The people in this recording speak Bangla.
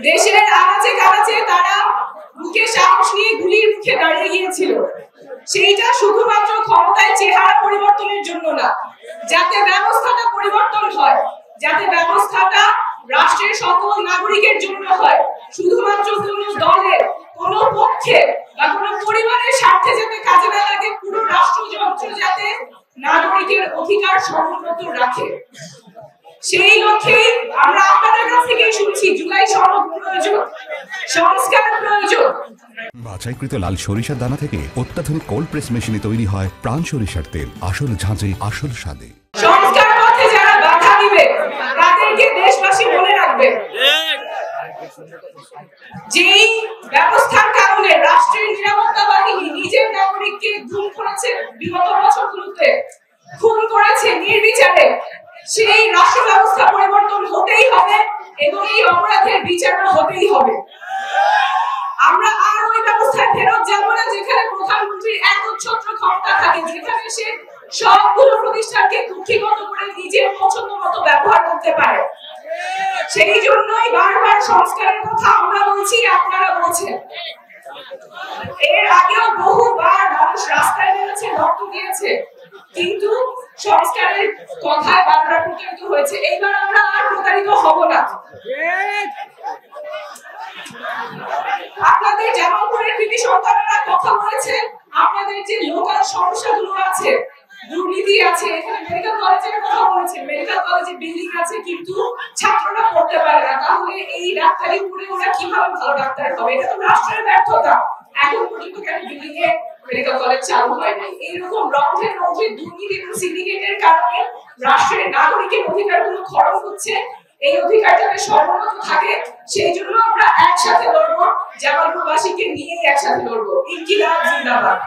দেশের আনাচে কানাচে তারা বুকে সাহস নিয়ে গুলির মুখে দাঁড়িয়ে গিয়েছিল। সেইটা শুধুমাত্র ক্ষমতায় চেহারা পরিবর্তনের জন্য না, যাতে ব্যবস্থাটা পরিবর্তন হয়, যাতে ব্যবস্থাটা রাষ্ট্রের সকল নাগরিকের জন্য হয়, শুধুমাত্র কোন দলের, কোন পক্ষে বা কোন পরিবারের স্বার্থে যাতে কাজে না লাগে, পুরো রাষ্ট্রযন্ত্র যাতে নাগরিকের অধিকার সমুন্নত রাখে। সেই লক্ষ্যে আমরা আপনাদের কাছ থেকে শুনছি জুলাই সনদ প্রয়োজন, সংস্কার প্রয়োজন। বাছাইকৃত লাল সরিষার দানা থেকে অত্যাধুনিক কোল্ড প্রেস মেশিনে তৈরি হয় প্রাণ সরিষার তেল, আসল ঝাঁঝে আসল স্বাদে। সংস্কার পথে যারা বাধা দিবে তাদেরকে দেশবাসী মনে রাখবে। যেই ব্যবস্থার কারণে রাষ্ট্রের নিরাপত্তা বাহিনী নিজের নাগরিককে খুন করেছে, বিগত বছরগুলোতে খুন করেছে নির্বিচারে, সেই রাষ্ট্র ব্যবস্থা পরিবর্তন হতেই হবে এবং এই অপরাধের বিচারও হতেই হবে। আমরা আর ওই ব্যবস্থায় ফেরত যাব না যেখানে প্রধানমন্ত্রীর একচ্ছত্র ক্ষমতা থাকে, যেখানে সে সবগুলো প্রতিষ্ঠানকে কুক্ষিগত করে নিজের পছন্দ মতো ব্যবহার করতে পারে। সেই জন্যই বারবার সংস্কারের কথা আমরা বলছি, আপনারা বলছেন। এর আগেও বহুবার মানুষ রাস্তায় নেমেছে, রক্ত দিয়েছে, কিন্তু সংস্কারের কথায় বারবার প্রতারিত হয়েছে। এইবার আমরা আর প্রতারিত হব না। আপনাদের জামালপুরের কৃতি সন্তানেরা কথা বলেছেন, আপনাদের যে লোকাল সমস্যাগুলো আছে, দুর্নীতি আছে, এখানে মেডিকেল কলেজের কথা বলেছেন, মেডিকেল কলেজে বিল্ডিং আছে কিন্তু ছাত্ররা পড়তে পারে না, তাহলে এই ডাক্তারি পড়ে ওরা কিভাবে ভালো ডাক্তার হবে? এটা তো রাষ্ট্রের ব্যর্থতা। এখন পর্যন্ত কেন বিল্ডিং এ মেডিকেল কলেজ চালু হয় নাই? এইরকম রন্ধের মধ্যে দুর্নীতি এবং সিন্ডিকেটের কারণে রাষ্ট্রের নাগরিকের অধিকারগুলো খর্ব হচ্ছে। এই অধিকার যাতে সর্বনত থাকে, সেই জন্য আমরা একসাথে লড়বো, জামালপুরবাসীকে নিয়ে একসাথে লড়বো। ইনকিলাব জিন্দাবাদ।